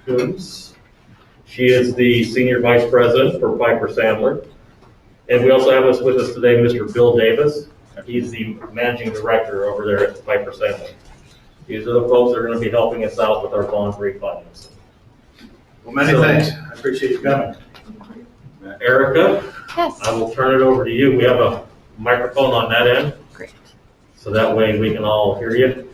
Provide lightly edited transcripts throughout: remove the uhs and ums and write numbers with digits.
Coombs. She is the Senior Vice President for Piper Sandler. And we also have with us today Mr. Bill Davis. He's the Managing Director over there at Piper Sandler. These are the folks that are going to be helping us out with our bond refundings. Well, many thanks. I appreciate you coming. Erica, Yes. I will turn it over to you. We have a microphone on that end. Great. So that way we can all hear you.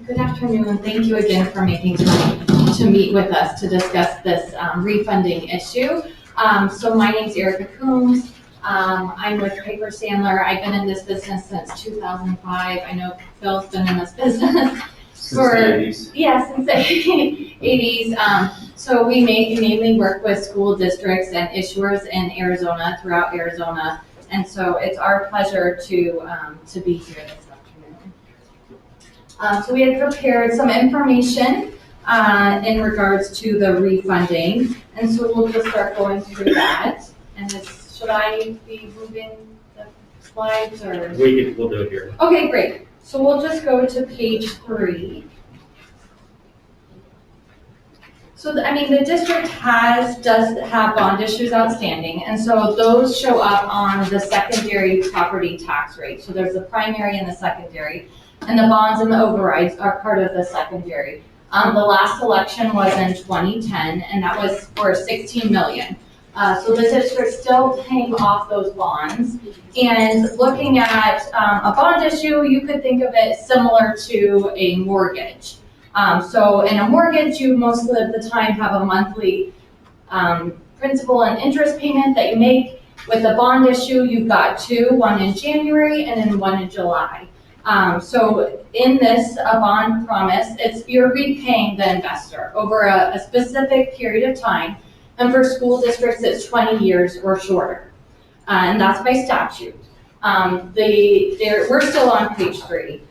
Good afternoon. Thank you again for making time to meet with us to discuss this refunding issue. So my name's Erica Coombs. I'm with Piper Sandler. I've been in this business since 2005. I know Phil's been in this business Since the 80s. since the 80s. So we mainly work with school districts and issuers in Arizona, throughout Arizona. And so it's our pleasure to be here this afternoon. So we had prepared some information in regards to the refunding. And so we'll just start going through that. And should I be moving the slides or? We'll do it here. Okay, great. So we'll just go to page 3. So, the district does have bond issues outstanding, and so those show up on the secondary property tax rate. So there's the primary and the secondary, and the bonds and the overrides are part of the secondary. The last election was in 2010, and that was for 16 million. So the district's still paying off those bonds. And looking at a bond issue, you could think of it similar to a mortgage. So in a mortgage, you most of the time have a monthly principal and interest payment that you make. With a bond issue, you've got 2, one in January and then one in July. So in this bond promise, you're repaying the investor over a specific period of time. And for school districts, it's 20 years or shorter. And that's by statute. We're still on page 3.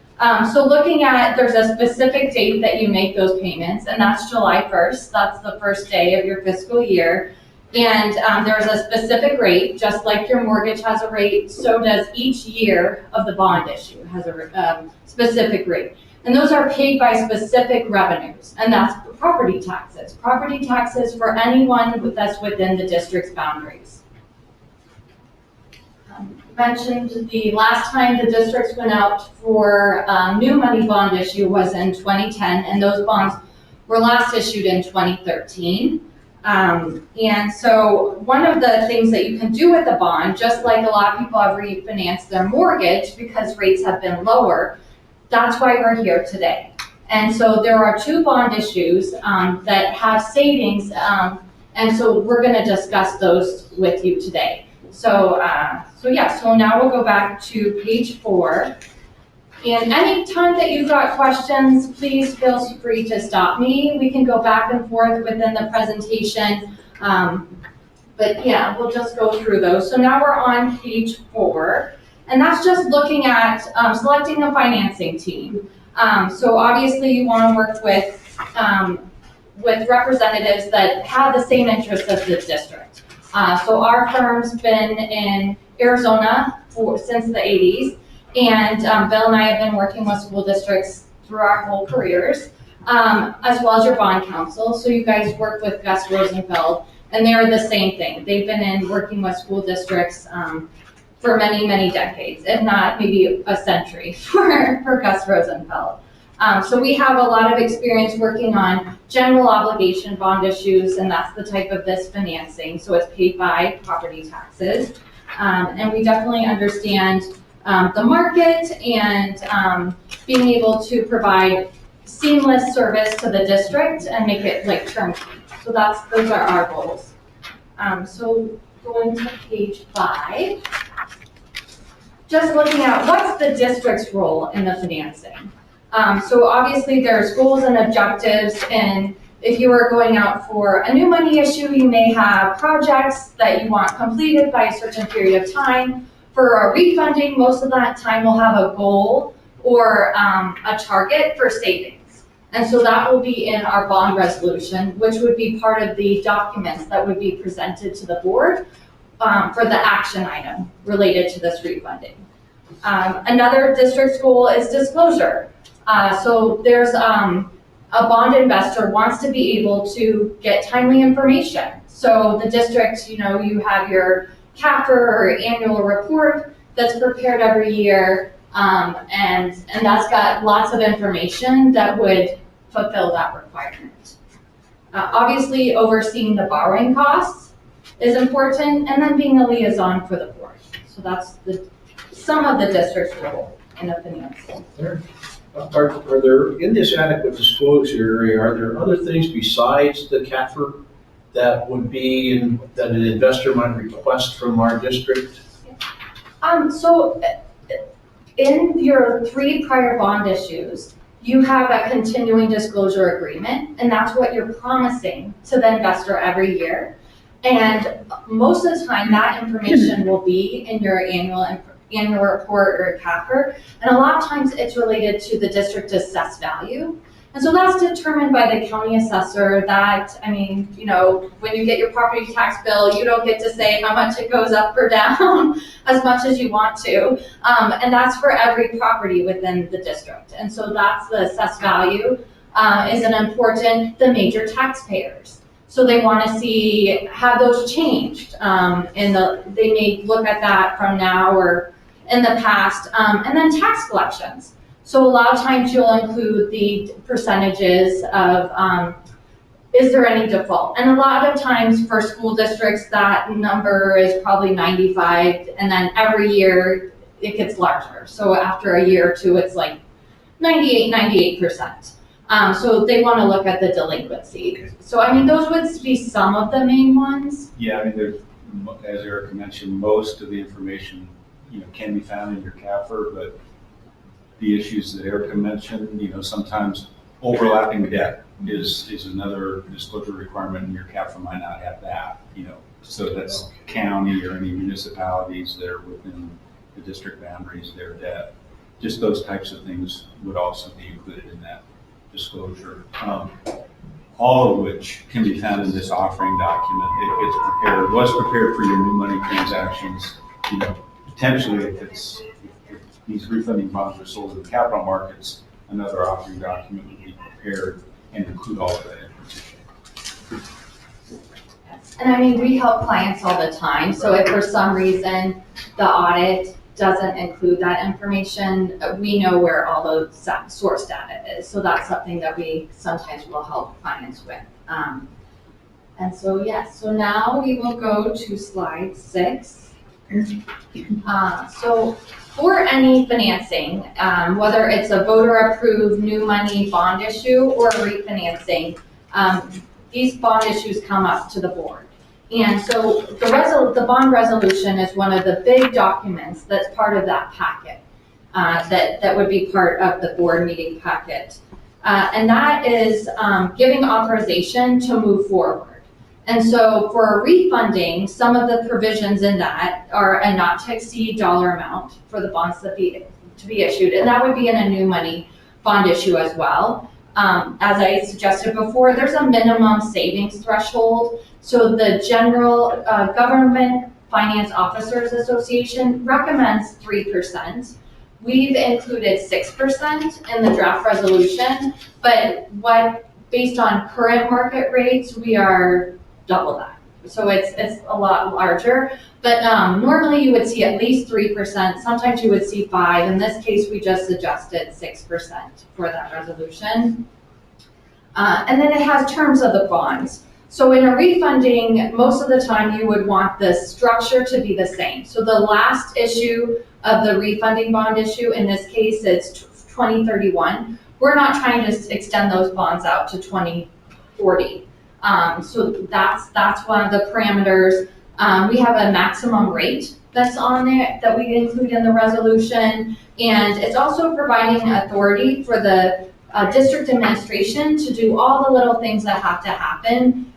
So looking at, there's a specific date that you make those payments, and that's July 1st. That's the first day of your fiscal year. And there's a specific rate, just like your mortgage has a rate, so does each year of the bond issue has a specific rate. And those are paid by specific revenues, and that's property taxes. Property taxes for anyone that's within the district's boundaries. Mentioned the last time the districts went out for new money bond issue was in 2010, and those bonds were last issued in 2013. And so one of the things that you can do with a bond, just like a lot of people have refinanced their mortgage because rates have been lower, that's why we're here today. And so there are 2 bond issues that have savings, and so we're going to discuss those with you today. So now we'll go back to page 4. And any time that you've got questions, please feel free to stop me. We can go back and forth within the presentation. But yeah, we'll just go through those. So now we're on page 4. And that's just looking at selecting a financing team. So obviously you want to work with representatives that have the same interests as the district. So our firm's been in Arizona since the 80s, and Bill and I have been working with school districts through our whole careers, as well as your bond counsel. So you guys work with Gus Rosenfeld, and they're the same thing. They've been in working with school districts for many, many decades, if not maybe a century for Gus Rosenfeld. So we have a lot of experience working on general obligation bond issues, and that's the type of this financing. So it's paid by property taxes. And we definitely understand the market and being able to provide seamless service to the district and make it like turnkey. So those are our goals. So going to page 5, just looking at what's the district's role in the financing. So obviously there's goals and objectives, and if you are going out for a new money issue, you may have projects that you want completed by a certain period of time. For our refunding, most of that time we'll have a goal or a target for savings. And so that will be in our bond resolution, which would be part of the documents that would be presented to the board for the action item related to this refunding. Another district's goal is disclosure. So there's a bond investor wants to be able to get timely information. So the district, you have your CAFR or annual report that's prepared every year, and that's got lots of information that would fulfill that requirement. Obviously, overseeing the borrowing costs is important, and then being a liaison for the board. So that's some of the district's role in the finance. Are there, in this adequate disclosure area, are there other things besides the CAFR that would be, that an investor might request from our district? So in your 3 prior bond issues, you have a continuing disclosure agreement, and that's what you're promising to the investor every year. And most of the time, that information will be in your annual report or CAFR, and a lot of times it's related to the district assessed value. And so that's determined by the county assessor. That, when you get your property tax bill, you don't get to say how much it goes up or down as much as you want to. And that's for every property within the district. And so that's the assessed value is an important, the major taxpayers. So they want to see, have those changed? They may look at that from now or in the past. And then tax collections. So a lot of times you'll include the percentages of, is there any default? And a lot of times for school districts, that number is probably 95, and then every year it gets larger. So after a year or two, it's like 98%. So they want to look at the delinquency. So those would be some of the main ones. Yeah, there's, as Erica mentioned, most of the information, can be found in your CAFR, but the issues that Erica mentioned, sometimes overlapping debt is another disclosure requirement, and your CAFR might not have that, so that's county or any municipalities that are within the district boundaries, their debt. Just those types of things would also be included in that disclosure, all of which can be found in this offering document. It gets prepared, was prepared for your new money transactions. Potentially, if these refunding bonds are sold in the capital markets, another offering document would be prepared and include all of that information. And we help clients all the time. So if for some reason the audit doesn't include that information, we know where all the source data is. So that's something that we sometimes will help clients with. And so, yes, so now we will go to slide 6. So for any financing, whether it's a voter-approved new money bond issue or refinancing, these bond issues come up to the board. And so the bond resolution is one of the big documents that's part of that packet, that would be part of the board meeting packet. And that is giving authorization to move forward. And so for refunding, some of the provisions in that are a not to exceed dollar amount for the bonds to be issued. And that would be in a new money bond issue as well. As I suggested before, there's a minimum savings threshold. So the General Government Finance Officers Association recommends 3%. We've included 6% in the draft resolution, but based on current market rates, we are double that. So it's a lot larger, but normally you would see at least 3%. Sometimes you would see 5%. In this case, we just adjusted 6% for that resolution. And then it has terms of the bonds. So in a refunding, most of the time you would want the structure to be the same. So the last issue of the refunding bond issue, in this case, it's 2031. We're not trying to extend those bonds out to 2040. So that's one of the parameters. We have a maximum rate that's on there that we include in the resolution, and it's also providing authority for the district administration to do all the little things that have to happen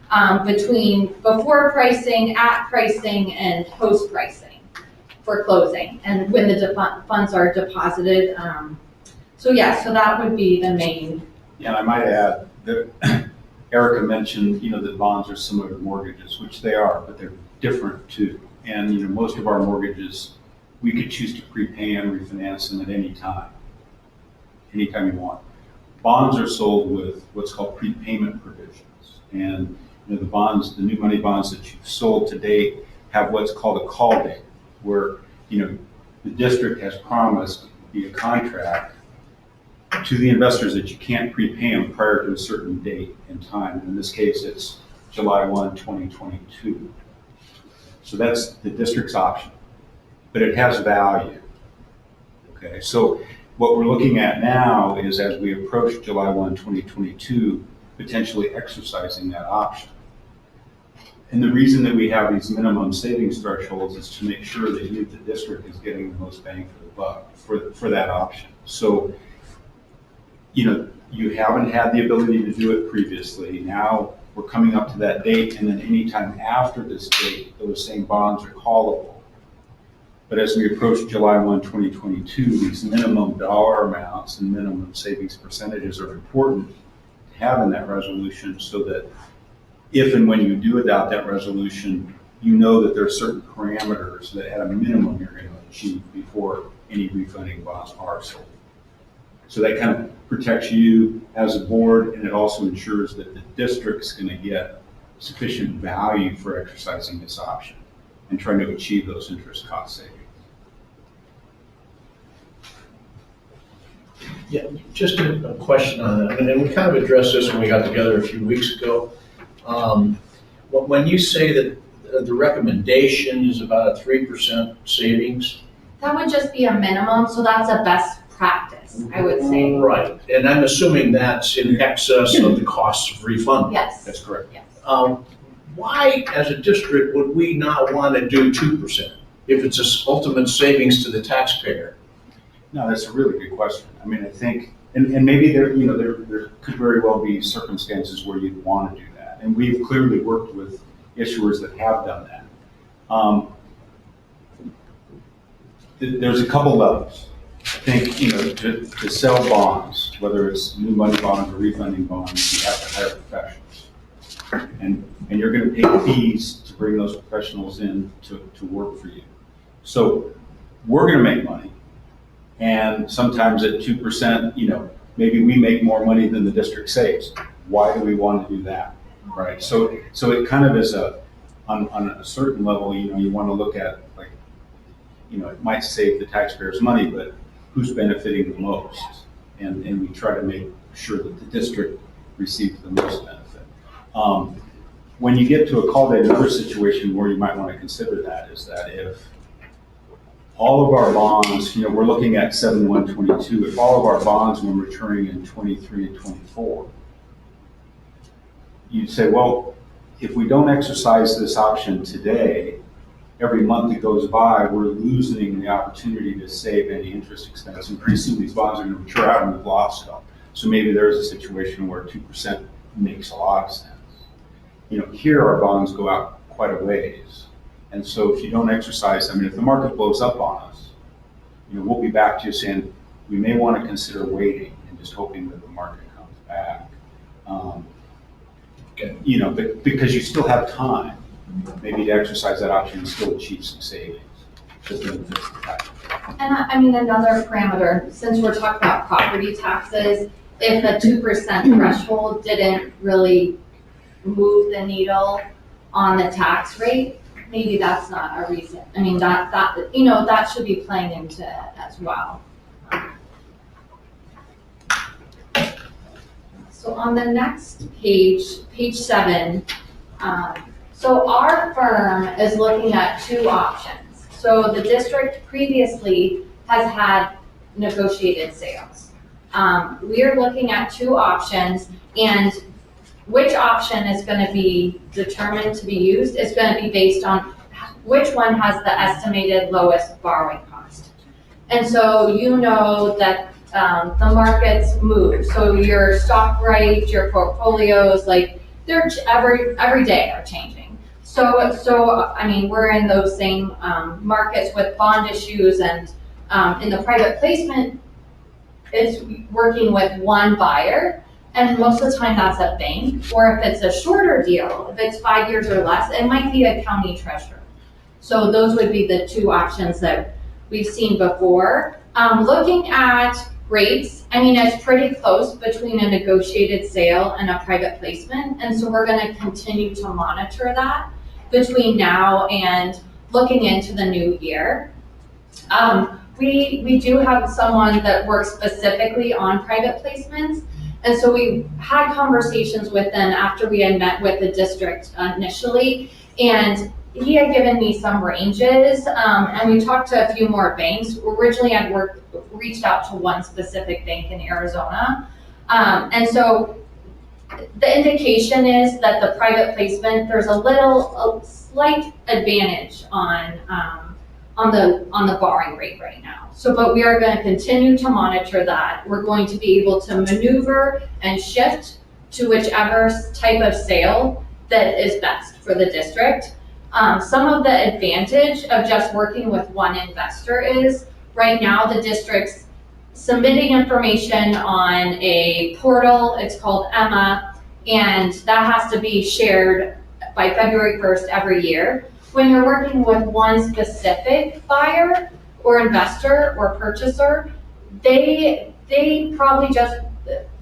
before pricing, at pricing, and post pricing for closing, and when the funds are deposited. So that would be the main. Yeah, and I might add that Erica mentioned, that bonds are similar to mortgages, which they are, but they're different too. And, most of our mortgages, we could choose to prepay and refinance them at any time you want. Bonds are sold with what's called prepayment provisions. And, the bonds, the new money bonds that you've sold to date have what's called a call date, where, the district has promised via contract to the investors that you can't prepay them prior to a certain date and time. And in this case, it's July 1, 2022. So that's the district's option, but it has value. Okay, so what we're looking at now is, as we approach July 1, 2022, potentially exercising that option. And the reason that we have these minimum savings thresholds is to make sure that the district is getting the most bang for the buck for that option. So, you haven't had the ability to do it previously. Now we're coming up to that date, and then anytime after this date, those same bonds are callable. But as we approach July 1, 2022, these minimum dollar amounts and minimum savings percentages are important to have in that resolution, so that if and when you do adopt that resolution, you know that there are certain parameters that at a minimum you're going to achieve before any refunding bonds are sold. So that kind of protects you as a board, and it also ensures that the district's going to get sufficient value for exercising this option and trying to achieve those interest cost savings. Yeah, just a question on that. And we kind of addressed this when we got together a few weeks ago. When you say that the recommendation is about a 3% savings. That would just be a minimum, so that's a best practice, I would say. Right, and I'm assuming that's in excess of the cost of refunding. Yes. That's correct. Yes. Why, as a district, would we not want to do 2% if it's a ultimate savings to the taxpayer? No, that's a really good question. I mean, I think, and maybe there could very well be circumstances where you'd want to do that. And we've clearly worked with issuers that have done that. There's a couple levels. I think, to sell bonds, whether it's new money bonds or refunding bonds, you have to hire professionals. And you're going to pay fees to bring those professionals in to work for you. So we're going to make money. And sometimes at 2%, maybe we make more money than the district saves. Why do we want to do that? Right. So it kind of is on a certain level, you want to look at, like, it might save the taxpayers money, but who's benefiting the most? And we try to make sure that the district receives the most benefit. When you get to a call date, another situation where you might want to consider that is that if all of our bonds, we're looking at 7/1/22, if all of our bonds were maturing in 23 and 24, you'd say, well, if we don't exercise this option today, every month that goes by, we're losing the opportunity to save any interest expense. And pretty soon these bonds are going to mature out and we've lost them. So maybe there's a situation where 2% makes a lot of sense. Here our bonds go out quite a ways. And so if you don't exercise, if the market blows up on us, we'll be back to you saying we may want to consider waiting and just hoping that the market comes back. But because you still have time, maybe to exercise that option and still achieve some savings. Just benefits the taxpayer. And another parameter, since we're talking about property taxes, if a 2% threshold didn't really move the needle on the tax rate, maybe that's not a reason. That should be playing into it as well. So on the next page 7, so our firm is looking at 2 options. So the district previously has had negotiated sales. We are looking at 2 options, and which option is going to be determined to be used is going to be based on which one has the estimated lowest borrowing cost. And so that the markets move. So your stock rate, your portfolios, they're every day are changing. So we're in those same markets with bond issues, and in the private placement, it's working with one buyer. And most of the time that's a bank, or if it's a shorter deal, if it's 5 years or less, it might be a county treasurer. So those would be the two options that we've seen before. Looking at rates, I mean, it's pretty close between a negotiated sale and a private placement. And so we're gonna continue to monitor that between now and looking into the new year. We do have someone that works specifically on private placements. And so we had conversations with them after we had met with the district initially. And he had given me some ranges, and we talked to a few more banks. Originally, I'd reached out to one specific bank in Arizona. And so the indication is that the private placement, there's a slight advantage on the borrowing rate right now. So, but we are going to continue to monitor that. We're going to be able to maneuver and shift to whichever type of sale that is best for the district. Some of the advantage of just working with one investor is right now the district's submitting information on a portal. It's called Emma, and that has to be shared by February 1st every year. When you're working with one specific buyer or investor or purchaser, they probably just,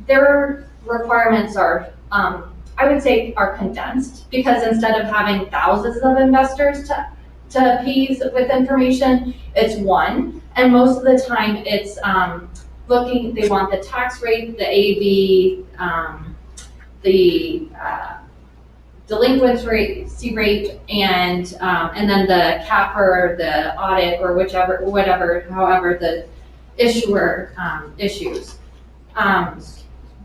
their requirements are, I would say, are condensed, because instead of having thousands of investors to appease with information, it's one. And most of the time it's they want the tax rate, the AV, the delinquency rate, and then the CAFR, the audit, or however the issuer issues.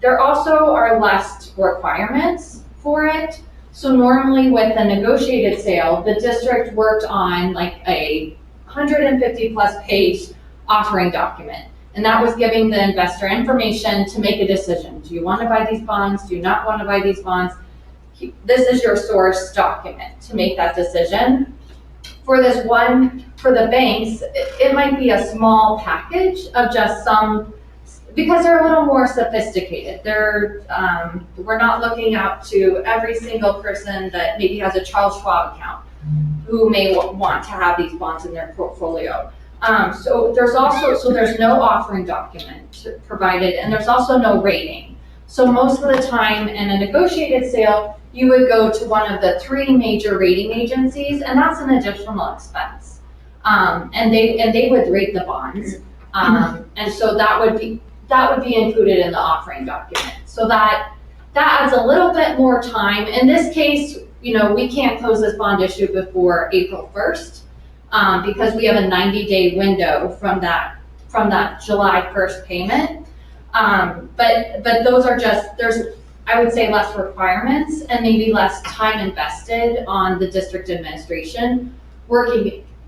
There also are less requirements for it. So normally with a negotiated sale, the district worked on like a 150 plus page offering document. And that was giving the investor information to make a decision. Do you want to buy these bonds? Do you not want to buy these bonds? This is your source document to make that decision. For the banks, it might be a small package of just because they're a little more sophisticated. We're not looking out to every single person that maybe has a Charles Schwab account who may want to have these bonds in their portfolio. So there's no offering document provided, and there's also no rating. So most of the time in a negotiated sale, you would go to one of the 3 major rating agencies, and that's an additional expense. And they would rate the bonds. And so that would be included in the offering document. So that adds a little bit more time. In this case, we can't close this bond issue before April 1st, because we have a 90-day window from that July 1st payment. But those are there's, I would say, less requirements and maybe less time invested on the district administration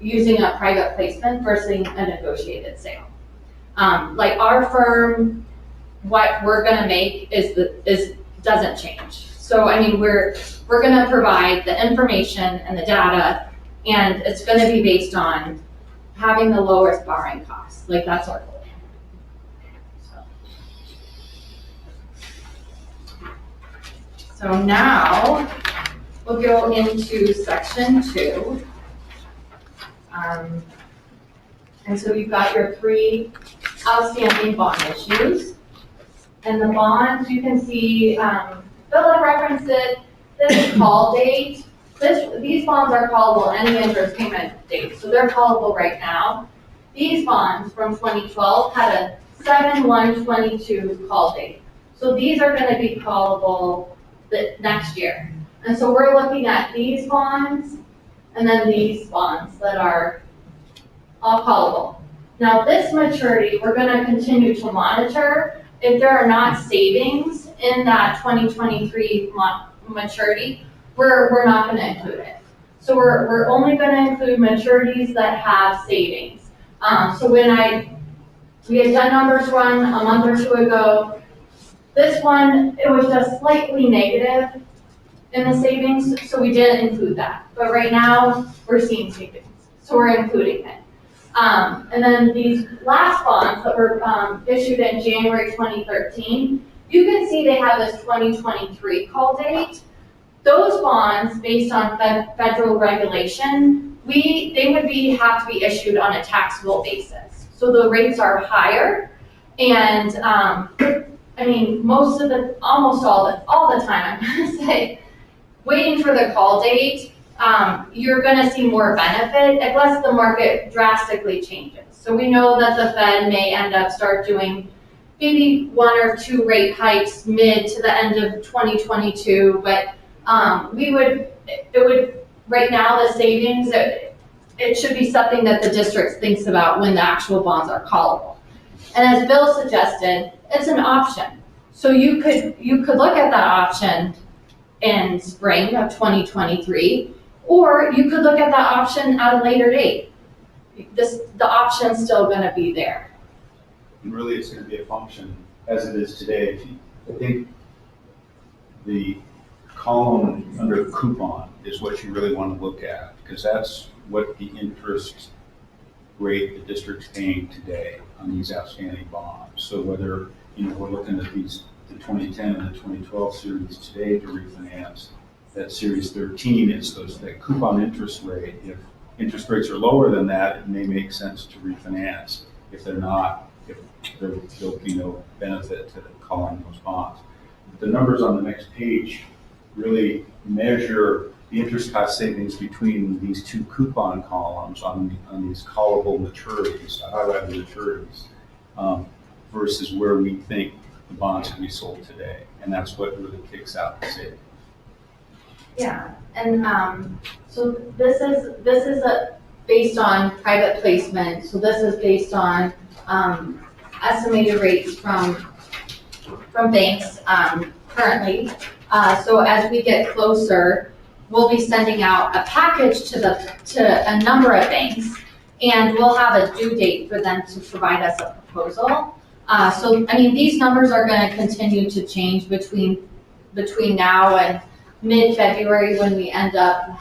using a private placement versus a negotiated sale. Like our firm, what we're gonna make doesn't change. So I mean, we're gonna provide the information and the data, and it's gonna be based on having the lowest borrowing costs. Like that's our goal. So now we'll go into section 2. And so you've got your 3 outstanding bond issues. And the bonds, you can see, Bill had referenced it, this call date. These bonds are callable any interest payment date, so they're callable right now. These bonds from 2012 had a 7/1/22 call date. So these are going to be callable the next year. And so we're looking at these bonds and then these bonds that are all callable. Now this maturity, we're going to continue to monitor. If there are not savings in that 2023 maturity, we're not going to include it. So we're only going to include maturities that have savings. So we had done numbers run a month or 2 ago. This one, it was just slightly negative in the savings, so we didn't include that. But right now, we're seeing savings, so we're including it. And then these last bonds that were issued in January 2013, you can see they have this 2023 call date. those bonds, based on federal regulation, they would have to be issued on a taxable basis. So the rates are higher, and I mean, almost all the time, I'm gonna say, waiting for the call date, you're gonna see more benefit unless the market drastically changes. So we know that the Fed may end up start doing maybe 1 or 2 rate hikes mid to the end of 2022, but right now, the savings, it should be something that the district thinks about when the actual bonds are callable. And as Bill suggested, it's an option. So you could look at that option in spring of 2023, or you could look at that option at a later date. The option's still gonna be there. And really, it's going to be a function, as it is today. I think the column under the coupon is what you really want to look at, because that's what the interest rate the district's paying today on these outstanding bonds. So whether, we're looking at the 2010 and the 2012 series today to refinance, that series 13, it's that coupon interest rate. If interest rates are lower than that, it may make sense to refinance. If they're not, there'll be no benefit to calling those bonds. The numbers on the next page really measure the interest cost savings between these 2 coupon columns on these callable maturities, highlighted maturities, versus where we think the bonds can be sold today. And that's what really kicks out the savings. Yeah, and so this is based on private placement. So this is based on estimated rates from banks currently. So as we get closer, we'll be sending out a package to a number of banks, and we'll have a due date for them to provide us a proposal. So I mean, these numbers are going to continue to change between now and mid-February when we end up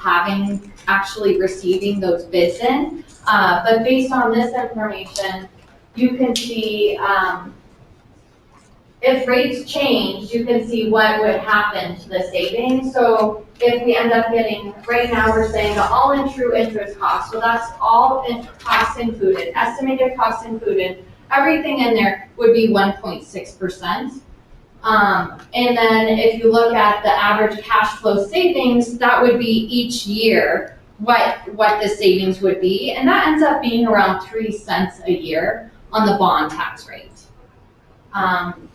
actually receiving those bids in. But based on this information, you can see if rates change, you can see what would happen to the savings. So if we end up getting, right now we're saying the all-in true interest cost, so that's all costs included, estimated costs included, everything in there would be 1.6%. And then if you look at the average cash flow savings, that would be each year what the savings would be, and that ends up being around 3 cents a year on the bond tax rate.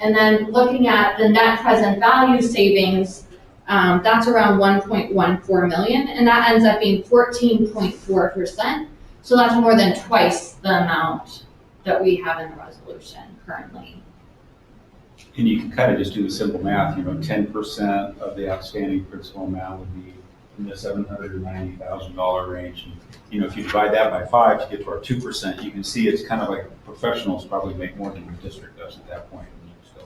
And then looking at the net present value savings, that's around 1.14 million, and that ends up being 14.4%. So that's more than twice the amount that we have in the resolution currently. And you can kind of just do the simple math, 10% of the outstanding principal amount would be in the $790,000 range. And, if you divide that by 5 to get to our 2%, you can see it's kind of like professionals probably make more than your district does at that point. So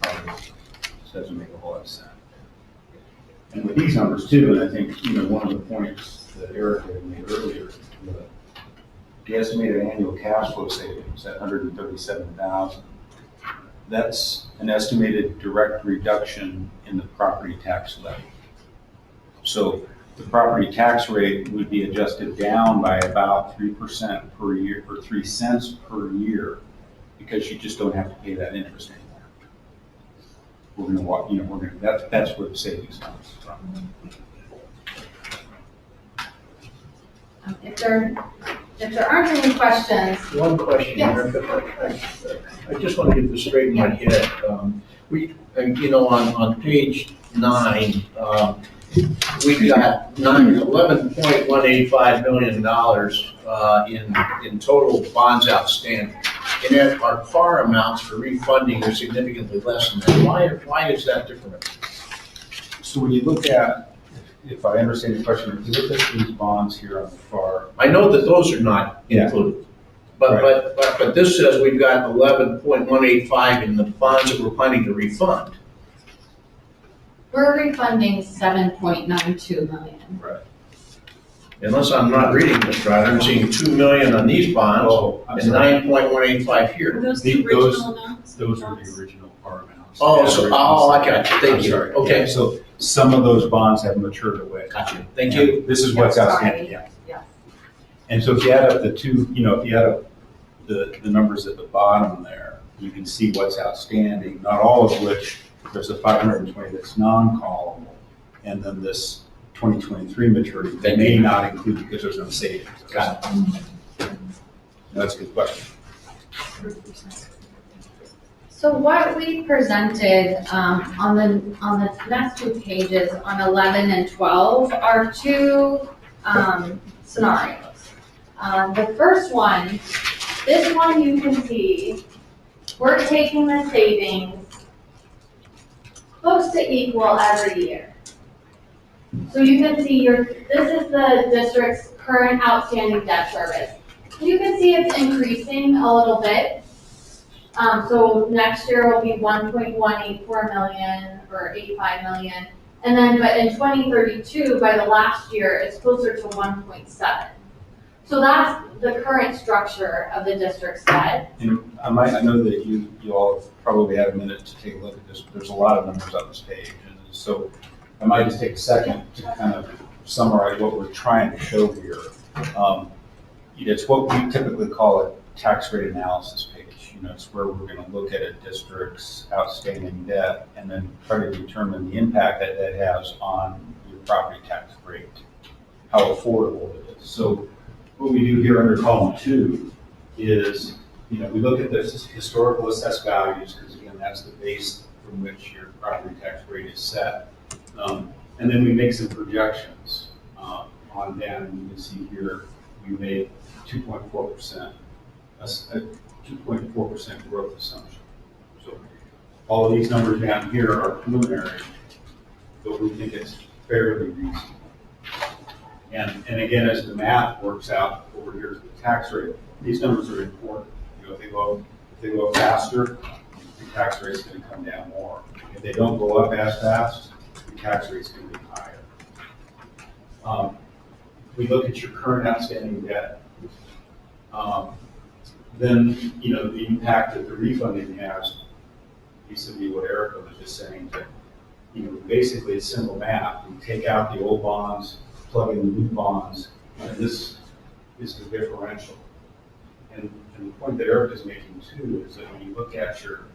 probably just doesn't make a whole lot of sense. And with these numbers too, and I think, one of the points that Eric had made earlier, the estimated annual cash flow savings at $137,000, that's an estimated direct reduction in the property tax levy. So the property tax rate would be adjusted down by about 3% per year, or 3 cents per year, because you just don't have to pay that interest anymore. We're going to walk, that's where the savings comes from. If there aren't any questions. One question, Yes. Erica. I just want to get this straight in my head. On page 9, we got $11.185 million in total bonds outstanding. And yet our par amounts for refunding are significantly less than that. Why is that different? So when you look at, if I understand your question, if you look at these bonds here on the far. I know that those are not included. But this says we've got 11.185 in the bonds that we're planning to refund. We're refunding 7.92 million. Right. Unless I'm not reading this right, I'm seeing 2 million on these bonds I'm and sorry. 9.185 here. Are those the original amounts? Those are the original par amounts. I got you. Thank you. Sorry. Okay. So some of those bonds have matured away. Gotcha. Thank you. This is what's outstanding, yeah. Yes. And so if you add up the two, if you add up the numbers at the bottom there, you can see what's outstanding, not all of which, there's a 520 that's non-callable, and then this 2023 maturity, they may not include because there's no savings. Got it. That's a good question. So what we presented on the next two pages, on 11 and 12, are two scenarios. The first one, this one you can see, we're taking the savings close to equal every year. So you can see this is the district's current outstanding debt service. You can see it's increasing a little bit. So next year will be 1.184 million or 85 million. And then, but in 2032, by the last year, it's closer to 1.7. So that's the current structure of the district's debt. And I know that you all probably have a minute to take a look at this, but there's a lot of numbers on this page. And so I might just take a second to kind of summarize what we're trying to show here. It's what we typically call a tax rate analysis page. It's where we're going to look at a district's outstanding debt and then try to determine the impact that that has on your property tax rate, how affordable it is. So what we do here under column 2 is, we look at the historical assessed values, because again, that's the base from which your property tax rate is set. And then we make some projections on down, and you can see here, we made 2.4%, a 2.4% growth assumption. So all of these numbers down here are preliminary, but we think it's fairly reasonable. And again, as the math works out over here to the tax rate, these numbers are important. If they go up faster, the tax rate's going to come down more. If they don't go up as fast, the tax rate's going to be higher. We look at your current outstanding debt. Then, the impact that the refunding has, vis-a-vis what Erica was just saying, that, basically it's simple math. You take out the old bonds, plug in the new bonds, and this is the differential. And the point that Eric is making too is that when you look at your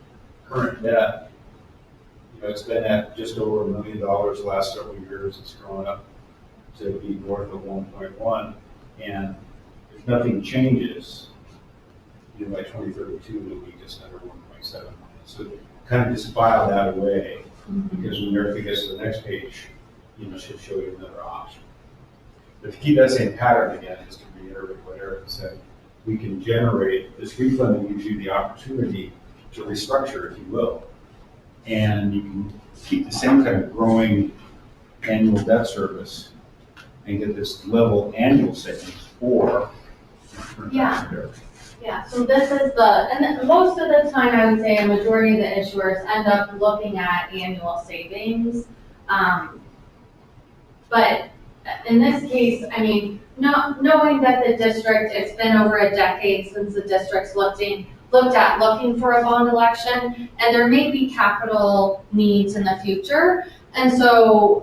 current debt, it's been at just over $1 million the last several years. It's growing up to be north of 1.1, and if nothing changes, by 2032 it'll be just under 1.7 million. So kind of just file that away, because when Erica gets to the next page, she'll show you another option. But to keep that same pattern again, just to reiterate what Erica said, we can generate, this refunding gives you the opportunity to restructure, if you will. And you can keep the same kind of growing annual debt service and get this level annual savings or. Yeah, so this is and then most of the time, I would say a majority of the issuers end up looking at annual savings. But in this case, knowing that the district, it's been over a decade since the district's looking for a bond election, and there may be capital needs in the future. And so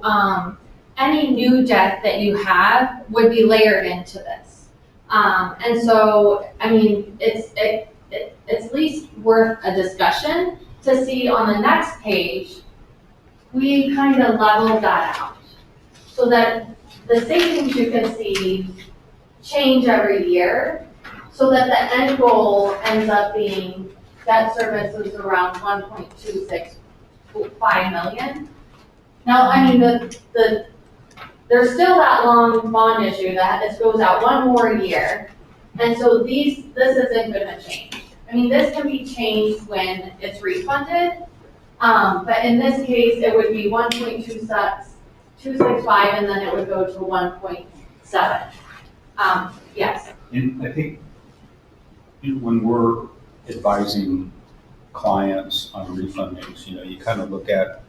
any new debt that you have would be layered into this. And so, it's at least worth a discussion to see on the next page, we kind of leveled that out so that the savings you can see change every year, so that the end goal ends up being debt service is around 1.265 million. Now, there's still that long bond issue that this goes out one more year. And so this isn't gonna change. This can be changed when it's refunded. But in this case, it would be 1.265 and then it would go to 1.7. Yes. And I think when we're advising clients on refundings, you kind of look at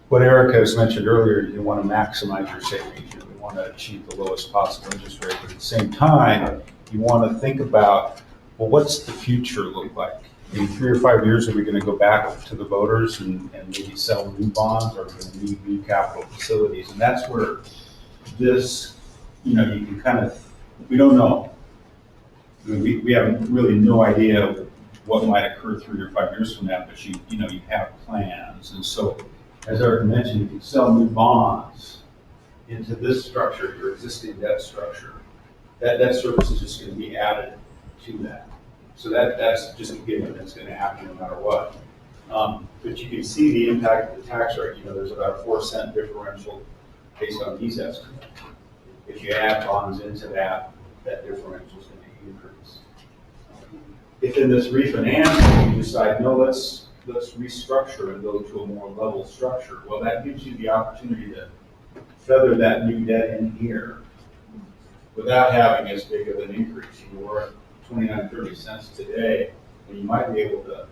what Erica has mentioned earlier. You want to maximize your savings. You want to achieve the lowest possible interest rate. But at the same time, you want to think about, well, what's the future look like? in 3 or 5 years, are we gonna go back to the voters and maybe sell new bonds, or gonna need new capital facilities? And that's where this, you can kind of, we don't know. I mean, we have really no idea what might occur 3 or 5 years from now, but you have plans. And so, as Eric mentioned, if you sell new bonds into this structure, your existing debt structure, that debt service is just gonna be added to that. So that's just a given, that's gonna happen no matter what. But you can see the impact of the tax rate. There's about a 4-cent differential based on these estimates. If you add bonds into that differential is gonna increase. If in this refinance, you decide, no, let's restructure and go to a more level structure, well, that gives you the opportunity to feather that new debt in here without having as big of an increase. We're at 29, 30 cents today, and you might be able to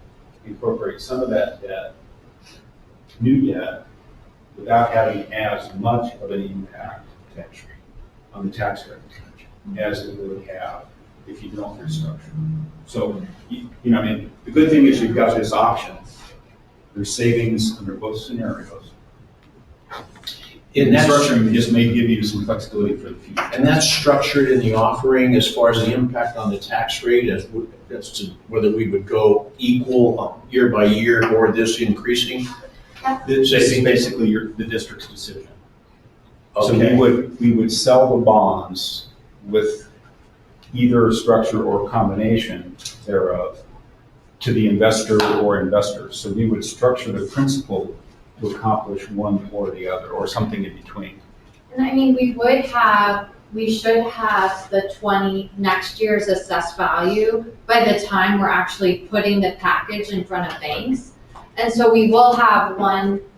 incorporate some of that debt, new debt, without having as much of an impact on the tax rate as it would have if you don't restructure. So, the good thing is you've got this option. There's savings under both scenarios. And that's, Restructuring just may give you some flexibility for the future. and that's structured in the offering as far as the impact on the tax rate as to whether we would go equal year by year or this increasing. This is basically the district's decision. So Okay. we would sell the bonds with either structure or combination thereof to the investor or investors. So we would structure the principal to accomplish one or the other, or something in between. And I mean, we should have the next year's assessed value by the time we're actually putting the package in front of banks. And so we will have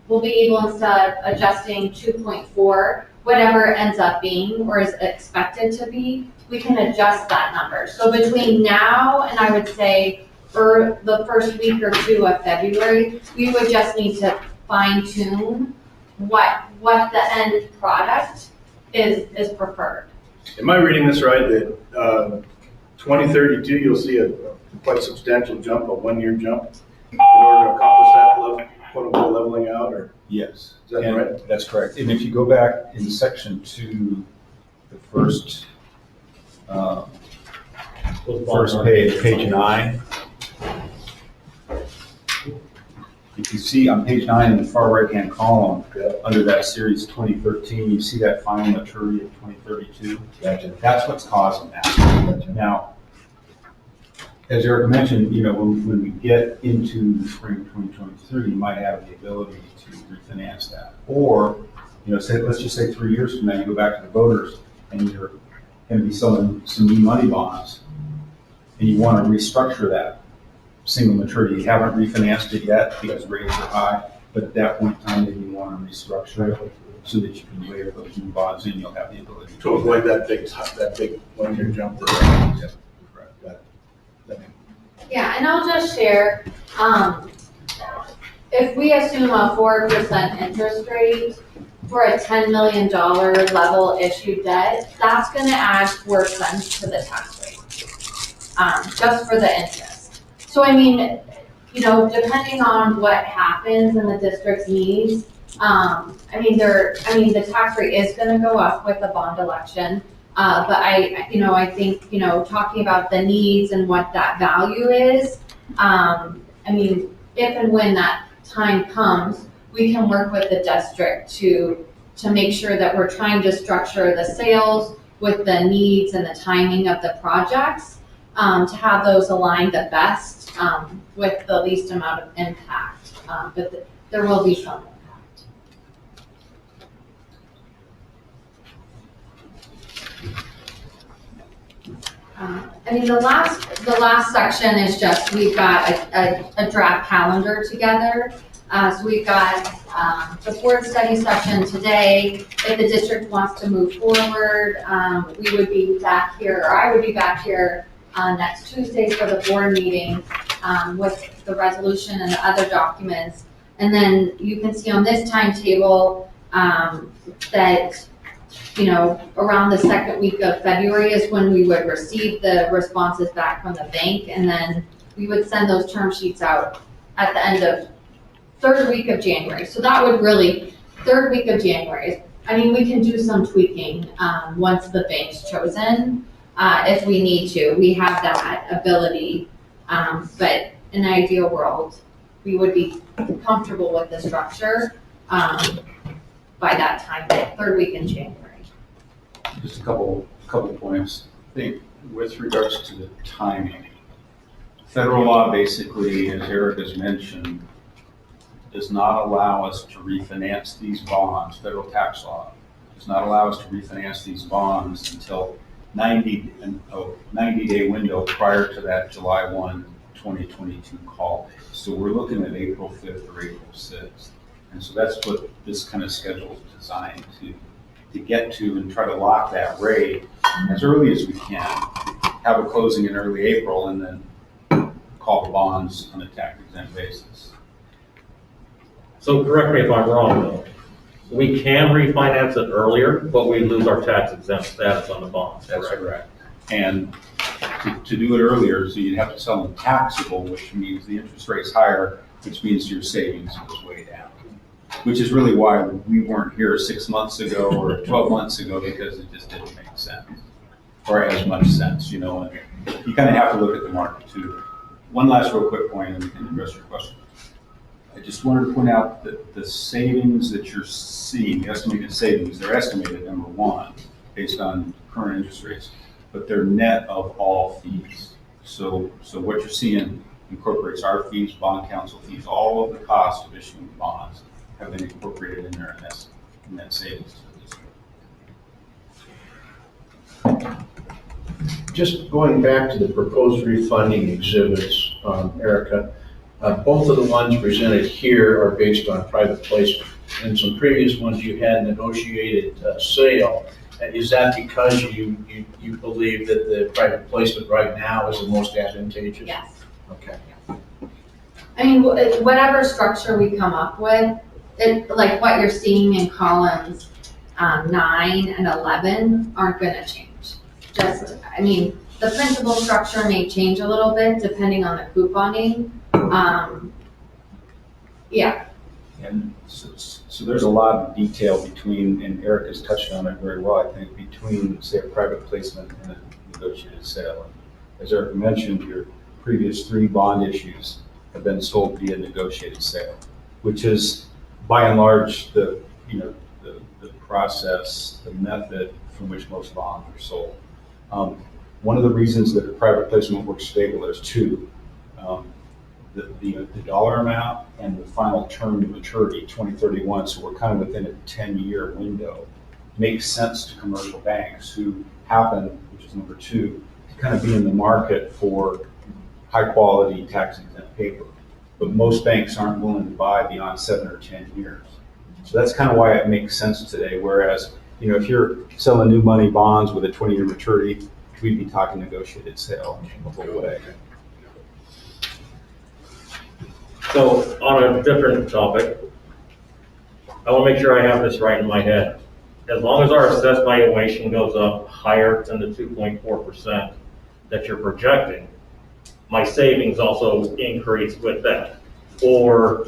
we'll be able, instead of adjusting 2.4, whatever it ends up being or is expected to be, we can adjust that number. So between now and I would say for the first week or two of February, we would just need to fine tune what the end product is preferred. Am I reading this right, that 2032, you'll see a quite substantial jump, a 1-year jump, in order to accomplish that quote-unquote leveling out, or Yes. is that And right? That's correct. And if you go back in section 2, the first page 9, if you see on page 9 in the far right-hand column, under that series 2013, you see that final maturity of 2032. Gotcha. That's what's causing that. Now, as Eric mentioned, when we get into the spring of 2023, you might have the ability to refinance that. Or, let's just say 3 years from now, you go back to the voters and you're going to be selling some new money bonds, and you want to restructure that single maturity. You haven't refinanced it yet because rates are high, but at that point in time, then you want to restructure it so that you can layer those new bonds in. You'll have the ability To avoid that big 1-year jump. Correct. Yeah, and I'll just share, if we assume a 4% interest rate for a $10 million level issued debt, that's gonna add 4 cents to the tax rate, just for the interest. So I mean, depending on what happens and the district's needs, the tax rate is gonna go up with the bond election. But I think, talking about the needs and what that value is, if and when that time comes, we can work with the district to make sure that we're trying to structure the sales with the needs and the timing of the projects, to have those aligned the best, with the least amount of impact. But there will be some impact. The last section is just, we've got a draft calendar together. So we've got the board study session today. If the district wants to move forward, we would be back here, or I would be back here next Tuesday for the board meeting with the resolution and the other documents. And then you can see on this timetable that around the second week of February is when we would receive the responses back from the bank, and then we would send those term sheets out at the end of third week of January. So that would really, third week of January. I mean, we can do some tweaking, once the bank's chosen, if we need to. We have that ability. But in an ideal world, we would be comfortable with the structure, by that time, third week in January. Just a couple points. I think with regards to the timing, federal law basically, as Eric has mentioned, does not allow us to refinance these bonds. Federal tax law does not allow us to refinance these bonds until 90-day window prior to that July 1, 2022 call date. So we're looking at April 5th or April 6th. And so that's what this kind of schedule is designed to get to and try to lock that rate as early as we can. Have a closing in early April and then call the bonds on a tax exempt basis. So correct me if I'm wrong though. We can refinance it earlier, but we lose our tax exempt status on the bonds. That's correct. And to do it earlier, so you'd have to sell them taxable, which means the interest rate's higher, which means your savings goes way down. Which is really why we weren't here 6 months ago or 12 months ago, because it just didn't make sense. Or as much sense, you know, and you kind of have to look at the market too. One last real quick point and we can address your question. I just wanted to point out that the savings that you're seeing, the estimated savings, they're estimated, number one, based on current interest rates, but they're net of all fees. So what you're seeing incorporates our fees, bond counsel fees, all of the costs of issuing bonds have been incorporated in there, and that's net savings to the district. Just going back to the proposed refunding exhibits, Erica, both of the ones presented here are based on private placement. And some previous ones you had negotiated sale. Is that because you believe that the private placement right now is the most advantageous? Yes. Okay. I mean, whatever structure we come up with, like what you're seeing in columns 9 and 11 aren't gonna change. I mean, the principal structure may change a little bit depending on the couponing. Yeah. And so there's a lot of detail between, and Eric has touched on it very well, I think, between, say, a private placement and a negotiated sale. And as Eric mentioned, your previous 3 bond issues have been sold via negotiated sale, which is by and large the process, the method from which most bonds are sold. One of the reasons that a private placement works stable, there's 2. The dollar amount and the final term to maturity, 2031, so we're kind of within a 10-year window. Makes sense to commercial banks who happen, which is number 2, to kind of be in the market for high-quality tax-exempt paper. But most banks aren't willing to buy beyond 7 or 10 years. So that's kind of why it makes sense today, whereas, if you're selling new money bonds with a 20-year maturity, we'd be talking negotiated sale the whole way. So on a different topic, I want to make sure I have this right in my head. As long as our assessed valuation goes up higher than the 2.4% that you're projecting, my savings also increase with that. Or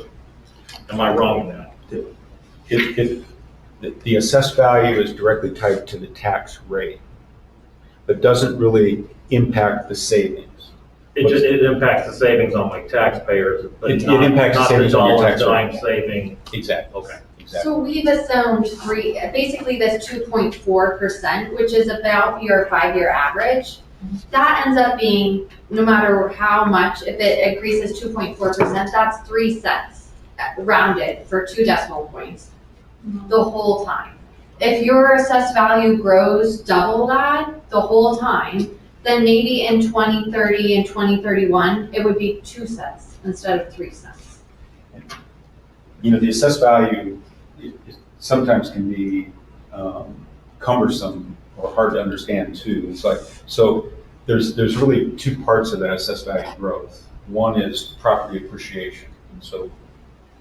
am I wrong in that? The assessed value is directly tied to the tax rate, but doesn't really impact the savings. It impacts the savings on my taxpayers, but It not impacts the savings on your dollars tax that rate. I'm saving. Exactly. Okay. Exactly. So we've assumed basically this 2.4%, which is about your 5-year average. That ends up being, no matter how much, if it increases 2.4%, that's 3 cents rounded for 2 decimal points the whole time. If your assessed value grows double that the whole time, then maybe in 2030 and 2031, it would be 2 cents instead of 3 cents. The assessed value sometimes can be cumbersome or hard to understand too. It's like, so there's really 2 parts of that assessed value growth. One is property appreciation. And so,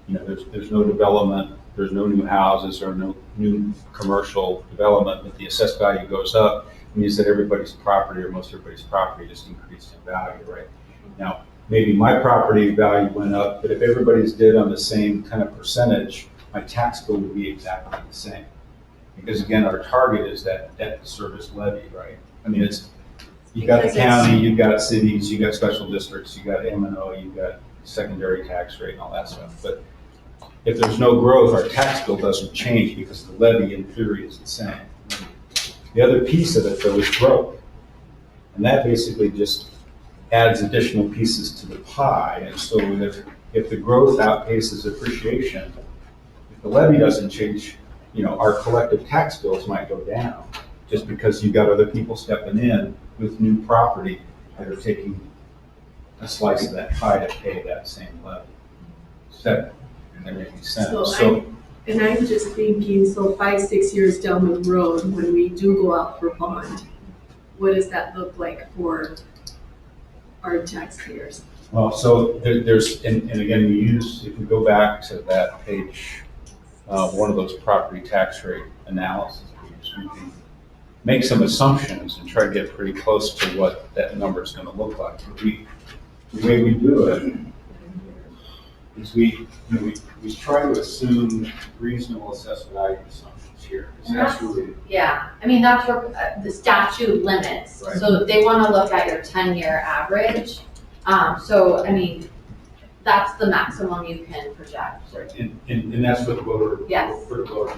there's no development, there's no new houses or no new commercial development, but the assessed value goes up. It means that everybody's property or most everybody's property just increased in value, right? Now, maybe my property value went up, but if everybody's did on the same kind of percentage, my tax bill would be exactly the same. Because again, our target is that debt service levy, right? I mean, you've got the county, you've got cities, you've got special districts, you've got M&O, you've got secondary tax rate and all that stuff. But if there's no growth, our tax bill doesn't change because the levy in theory is the same. The other piece of it though is growth. And that basically just adds additional pieces to the pie. And so if the growth outpaces appreciation, if the levy doesn't change, our collective tax bills might go down just because you've got other people stepping in with new property that are taking a slice of that pie to pay that same levy. Does that make sense? I'm just thinking, so 5-6 years down the road, when we do go out for bond, what does that look like for our taxpayers? Well, so there's, and again, if we go back to that page, one of those property tax rate analysis pages, we can make some assumptions and try to get pretty close to what that number is going to look like. But the way we do it is we try to assume reasonable assessed value assumptions here. So that's really, Yeah, I mean, that's what the statute limits. Right. So they want to look at your 10-year average. So, I mean, that's the maximum you can project. right, and that's what the voter, Yes. for the voter.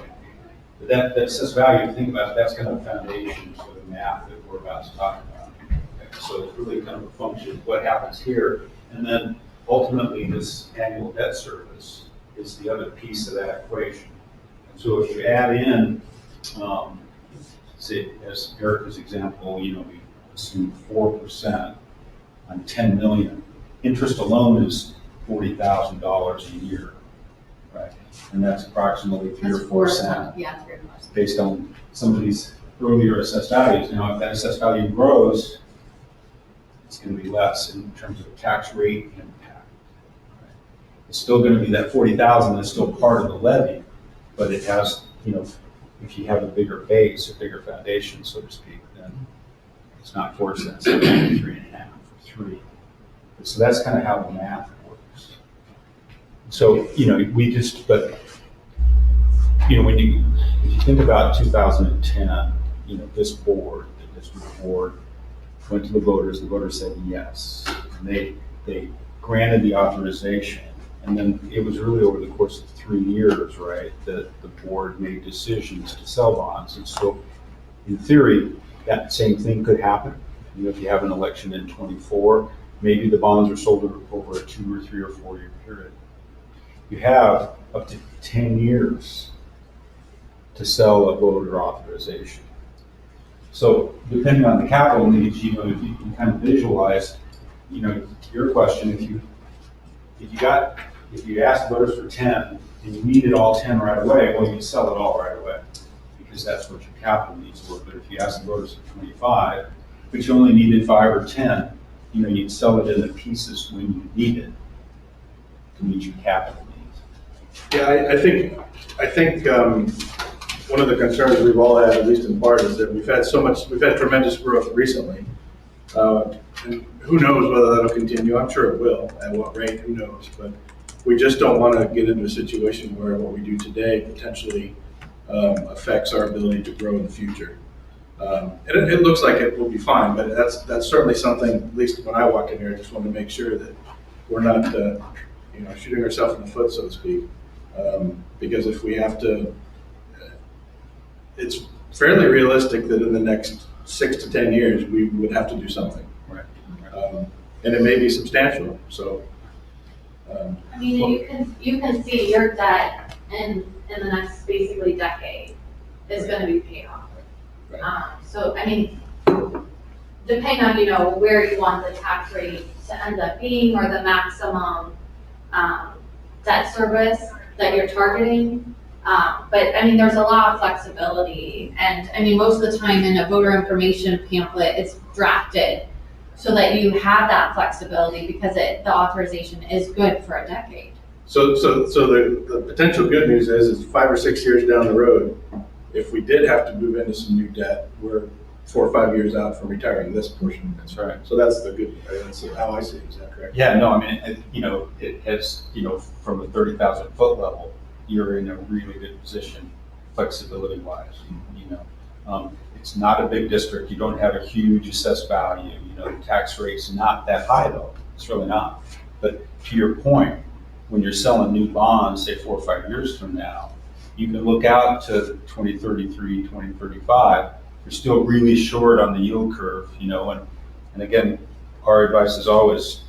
But that assessed value, think about it, that's kind of the foundation for the math that we're about to talk about. Okay, so it's really kind of a function of what happens here. And then ultimately this annual debt service is the other piece of that equation. And so if you add in, say, as Erica's example, we assume 4% on 10 million. Interest alone is $40,000 a year, right? And that's approximately 3 or 4 cents Yeah, 3 or 4 cents. based on some of these earlier assessed values. Now, if that assessed value grows, it's going to be less in terms of tax rate impact. Right? It's still going to be that 40,000 that's still part of the levy, but it has, if you have a bigger base, a bigger foundation, so to speak, then it's not 4 cents, it's 3.5 or 3. So that's kind of how the math works. So, if you think about 2010, this board, the district board, went to the voters said yes. And they granted the authorization. And then it was really over the course of 3 years, right, that the board made decisions to sell bonds. And so in theory, that same thing could happen. If you have an election in 24, maybe the bonds are sold over a 2 or 3 or 4 year period. You have up to 10 years to sell a voter authorization. So depending on the capital needs, if you can kind of visualize, your question, if you asked voters for 10 and you needed all 10 right away, well, you'd sell it all right away because that's what your capital needs were. But if you asked the voters for 25, but you only needed 5 or 10, you'd sell it in the pieces when you need it to meet your capital needs. Yeah, I think one of the concerns we've all had, at least in part, is that we've had tremendous growth recently. And who knows whether that'll continue? I'm sure it will. At what rate? Who knows? But we just don't want to get into a situation where what we do today potentially affects our ability to grow in the future. And it looks like it will be fine, but that's certainly something, at least when I walk in here, I just want to make sure that we're not shooting ourselves in the foot, so to speak. Because if we have to, it's fairly realistic that in the next 6 to 10 years, we would have to do something. Right. And it may be substantial, so. I mean, you can see your debt in the next basically decade is going to be paid off. Right. So, I mean, depending on, where you want the tax rate to end up being or the maximum debt service that you're targeting. But I mean, there's a lot of flexibility. And I mean, most of the time in a voter information pamphlet, it's drafted so that you have that flexibility because the authorization is good for a decade. So the potential good news is 5 or 6 years down the road, if we did have to move into some new debt, we're 4 or 5 years out from retiring this portion. That's right. So that's the good, that's how I see it, is that correct? Yeah, no, I mean, it has, from a 30,000 foot level, you're in a really good position, flexibility wise, It's not a big district, you don't have a huge assessed value, the tax rate's not that high though, it's really not. But to your point, when you're selling new bonds, say 4 or 5 years from now, you can look out to 2033, 2035, you're still really short on the yield curve, and again, our advice is always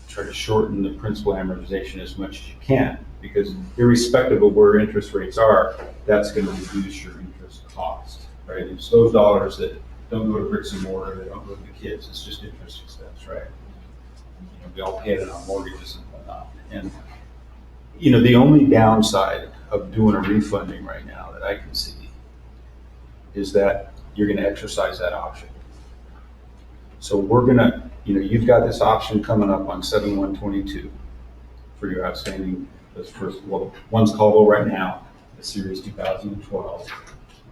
try to shorten the principal amortization as much as you can, because irrespective of where interest rates are, that's going to reduce your interest cost, right? It's those dollars that don't go to bricks and mortar, they don't go to the kids, it's just interest expense, right? We all pay it on mortgages and whatnot. And, the only downside of doing a refunding right now that I can see is that you're going to exercise that option. So we're going to, you've got this option coming up on 7/1/22 for your outstanding, one's callable right now, the Series 2012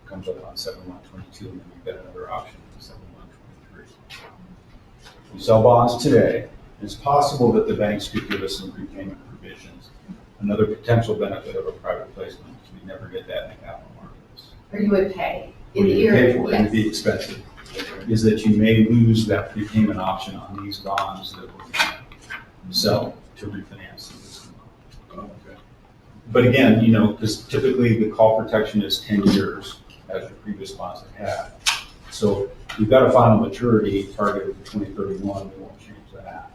comes up on 7/1/22, and then you've got another option for 7/1/23. We sell bonds today. It's possible that the banks could give us some prepayment provisions. Another potential benefit of a private placement, we never get that in the capital markets. Or you would pay. Or you pay for it, it'd be Yes. expensive. Is that you may lose that prepayment option on these bonds that we're going to sell to refinance them. Oh, okay. But again, because typically the call protection is 10 years, as your previous bonds have had. So you've got a final maturity targeted for 2031, we won't change that.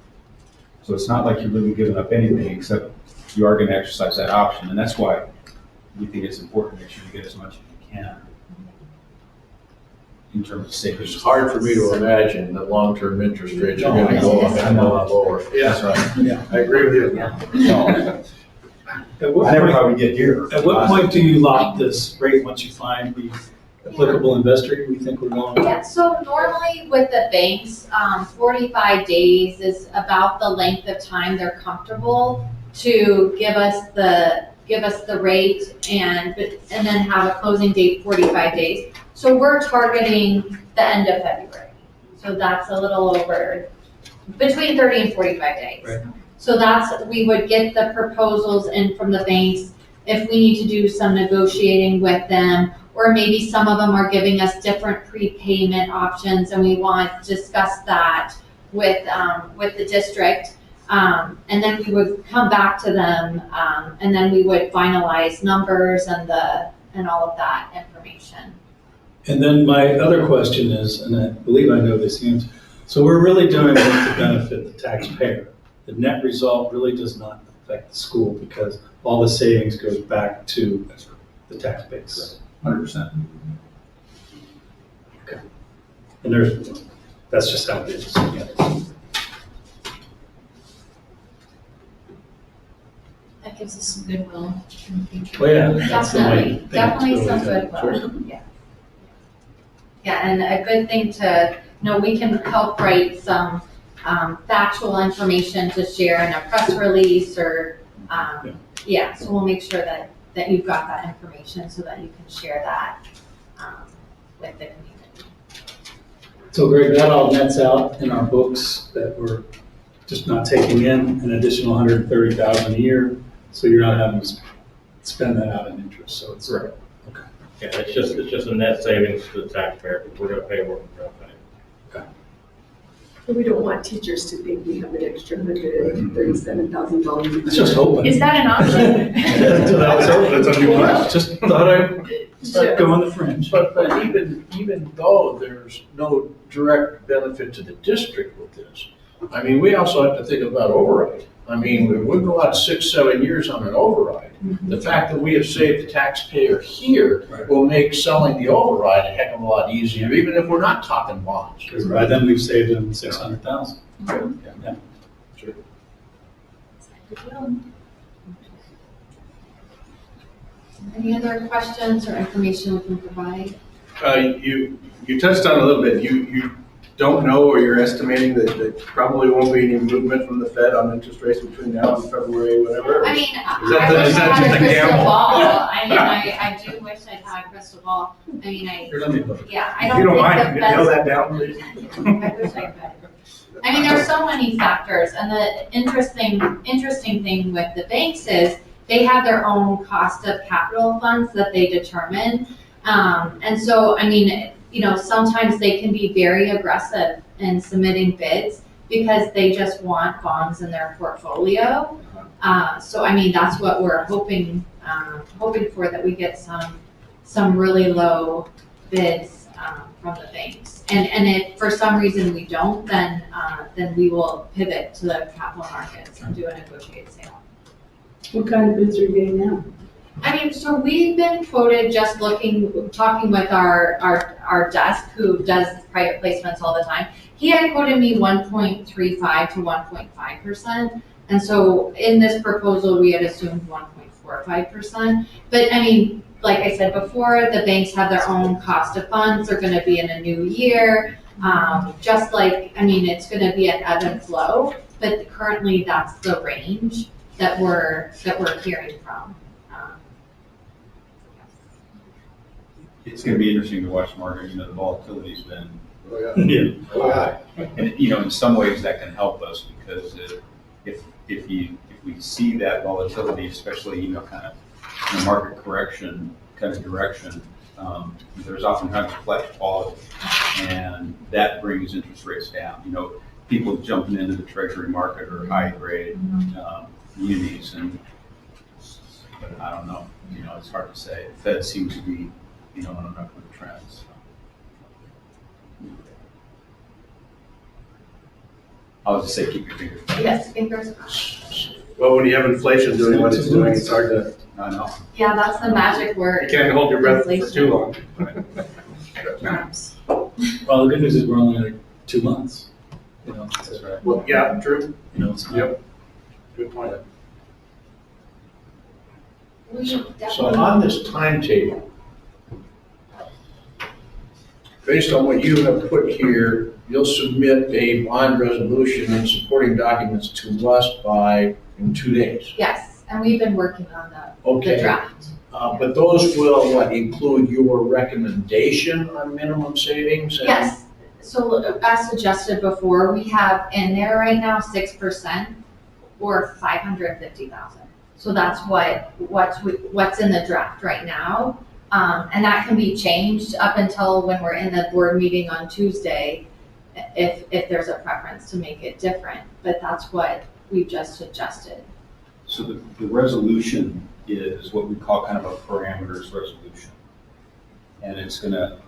So it's not like you're really giving up anything, except you are going to exercise that option. And that's why we think it's important to make sure you get as much as you can in terms of savings. It's hard for me to imagine that long-term interest rates are going to go up and a lot lower. Yeah. That's right. Yeah, I agree with you. So, At what I never point, thought we'd get here. at what point do you lock this rate once you find the applicable investor we think we're going? Yeah, so normally with the banks, 45 days is about the length of time they're comfortable to give us the rate and then have a closing date 45 days. So we're targeting the end of February. So that's a little over, between 30 and 45 days. Right. So we would get the proposals in from the banks. If we need to do some negotiating with them, or maybe some of them are giving us different prepayment options and we want to discuss that with the district. And then we would come back to them, and then we would finalize numbers and all of that information. And then my other question is, and I believe I know this answer, so we're really doing it to benefit the taxpayer. The net result really does not affect the school because all the savings goes back to the tax base. 100%. Okay. And that's just how it is. Yeah. That gives us some goodwill in the future. Well, yeah. that's the Definitely, main thing. definitely It's some really goodwill, yeah. Yeah, and a good thing to, we can help write some factual information to share in a press release or, so we'll make sure that you've got that information so that you can share that with the community. So Greg, that all nets out in our books that we're just not taking in an additional 130,000 a year, so you're not having to spend that out in interest, so it's. Right. Okay. Yeah, it's just a net savings to the taxpayer, because we're gonna pay what we're gonna pay. We don't want teachers to think we have an extra $137,000. Let's just hope. Is that an option? That's what I was hoping. That's a new one. Just thought I'd go on the fringe. But even though there's no direct benefit to the district with this, I mean, we also have to think about override. I mean, if we go out 6, 7 years on an override, the fact that we have saved the taxpayer here will make selling the override a heck of a lot easier, even if we're not talking bonds. Because by then we've saved them 600,000. Yeah. Sure. Any other questions or information we can provide? You touched on a little bit, don't know, or you're estimating that there probably won't be any movement from the Fed on interest rates between now and February, whatever? I mean, Is that I the- wish is I that had just a a crystal gamble? ball. I mean, I do wish I'd had a crystal ball. I mean, Here, let me look. yeah, I If don't you don't think mind, the can you nail Fed's. that down, please? I wish I could. I mean, there's so many factors, and the interesting thing with the banks is they have their own cost of capital funds that they determine. And so, I mean, you know, sometimes they can be very aggressive in submitting bids because they just want bonds in their portfolio. So, I mean, that's what we're hoping for, that we get some really low bids from the banks. And if for some reason we don't, then we will pivot to the capital markets and do a negotiated sale. What kind of bids are you getting now? I mean, so we've been quoted just talking with our desk who does private placements all the time. He had quoted me 1.35 to 1.5%. And so in this proposal, we had assumed 1.45%. But I mean, like I said before, the banks have their own cost of funds. They're gonna be in a new year. Just like, I mean, it's gonna be an ebb and flow, but currently that's the range that we're hearing from. It's gonna be interesting to watch, Margaret, you know, the volatility's been Oh, yeah. Yeah. high. And, you know, in some ways that can help us because if we see that volatility, especially, you know, kind of in a market correction kind of direction, there's oftentimes a flight to quality, and that brings interest rates down. You know, people jumping into the treasury market or high grade munis, and but I don't know. You know, it's hard to say. The Fed seems to be, you know, on an upward trend. So. I'll just say keep your fingers crossed. Yes, fingers crossed. Well, when you have inflation doing what it's doing, it's hard to, I know. Yeah, that's the magic you word. can't hold your breath for too long. Perhaps. Well, the good news is we're only like 2 months. You know, That's right. Well, yeah, true. you know, it's not. Yep. Good point. We So definitely. on this timetable, based on what you have put here, you'll submit a bond resolution and supporting documents to us in 2 days. Yes, and we've been working on the Okay. draft. But those will, what, include your recommendation on minimum savings? and- Yes, so as suggested before, we have in there right now 6% or 550,000. So that's what's in the draft right now. And that can be changed up until when we're in the board meeting on Tuesday, if there's a preference to make it different. But that's what we've just suggested. So the resolution is what we call kind of a parameters resolution. And it's gonna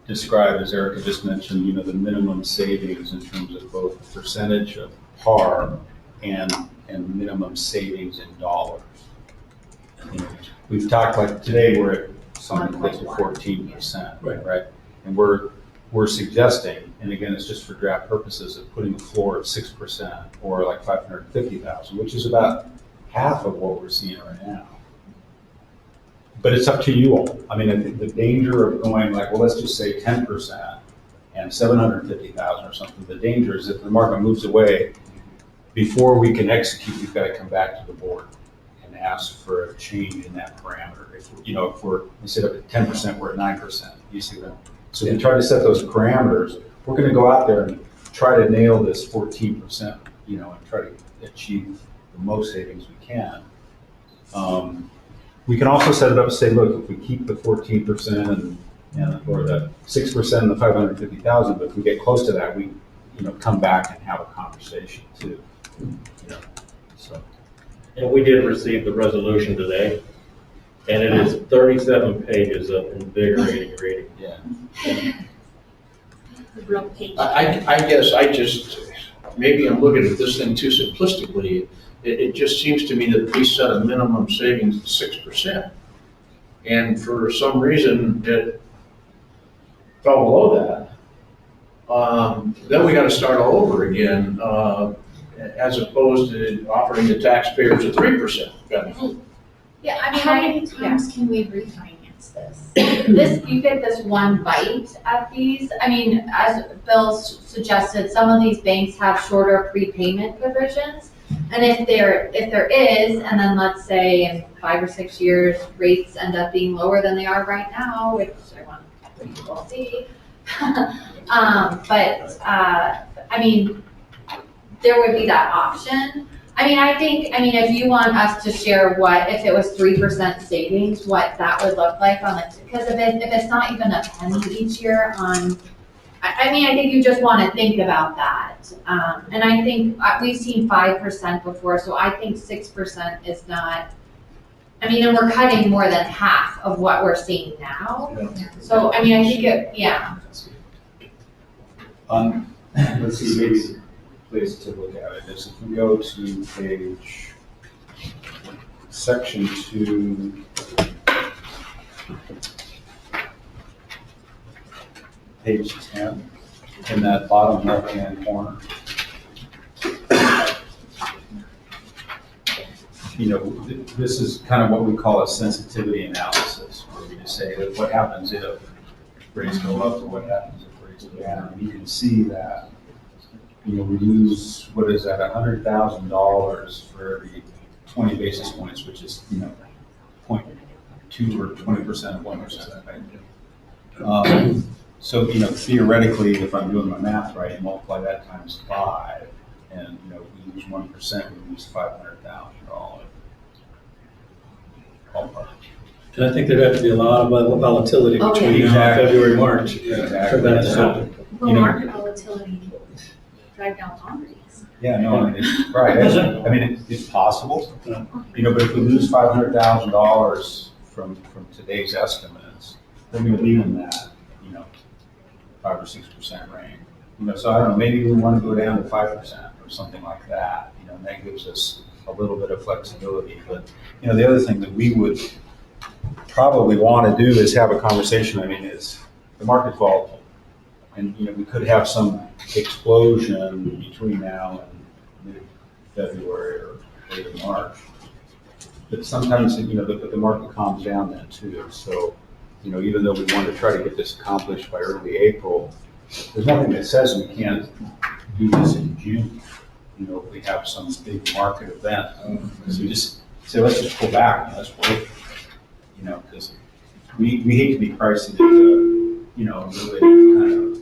describe, as Erica just mentioned, you know, the minimum savings in terms of both the percentage of par and minimum savings in dollars. You know, we've talked, like today, we're at something close to 14%, right? And we're suggesting, and again, it's just for draft purposes, of putting a floor of 6% or like 550,000, which is about half of what we're seeing right now. But it's up to you all. I mean, I think the danger of going like, well, let's just say 10% and 750,000 or something, the danger is if the market moves away, before we can execute, we've got to come back to the board and ask for a change in that parameter. If, you know, if instead of 10%, we're at 9%. You see that? So we try to set those parameters. We're going to go out there and try to nail this 14%, you know, and try to achieve the most savings we can. We can also set it up and say, look, if we keep the 14% or the 6% and the 550,000, but if we get close to that, we, you know, come back and have a conversation too. You know, so. And we did receive the resolution today, and it is 37 pages of invigorating reading. Yeah. Real patient. I guess maybe I'm looking at this thing too simplistically. It just seems to me that we set a minimum savings of 6%. And for some reason, it fell below that. Then we got to start all over again, as opposed to offering the taxpayers a 3% benefit. Yeah, I mean, How many times can we refinance You get this one bite at these. I mean, as Bill suggested, some of these banks have shorter prepayment provisions. And if there is, and then let's say in 5 or 6 years, rates end up being lower than they are right now, which I want people to see. I mean, there would be that option. I mean, if you want us to share if it was 3% savings, what that would look like because if it's not even a penny each year I think you just want to think about that. And I think we've seen 5% before, so I think 6% is not, and we're cutting more than half of what we're seeing now. So, I think yeah. Let's see, maybe the place to look at it is if we go to section 2, page 10, in that bottom left-hand corner. This is kind of what we call a sensitivity analysis, where we just say that what happens if rates go up or what happens if rates go down. And you can see that, we lose, what is that, $100,000 for every 20 basis points, which is, 0.2 or 20% of 1%, right? So, theoretically, if I'm doing my math right, you multiply that times 5, and, we lose 1%, we lose $500,000. And I think there'd have to be a lot of volatility between now and February, March for that to happen. Well, market volatility can drive down bond rates. Yeah, no, it's right. It's possible, but if we lose $500,000 from today's estimates, we're going to be in that, 5 or 6% range. So I don't know, maybe we want to go down to 5% or something like that. And that gives us a little bit of flexibility. But the other thing that we would probably want to do is have a conversation. Is the market's volatile, and we could have some explosion between now and mid-February or late March. But sometimes the market calms down then too. So even though we want to try to get this accomplished by early April, there's nothing that says we can't do this in June. If we have some big market event, so we just say let's just pull back and let's wait. Because we hate to be pricing it, really kind of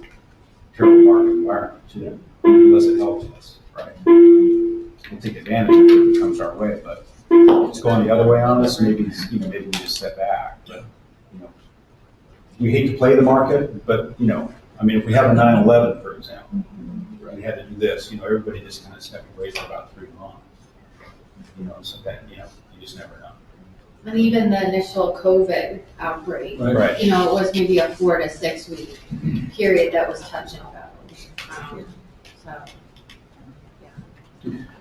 terrible market environment too, unless it helps us, right? We'll take advantage of it if it comes our way, but if it's going the other way on us, maybe we just step back. But we hate to play the market, but if we have a 9/11, for example, we had to do this. Everybody just kind of stepped away for about 3 months. So that you just never know. And even the initial COVID outbreak, Right. it was maybe a 4 to 6 week period that was touch and go.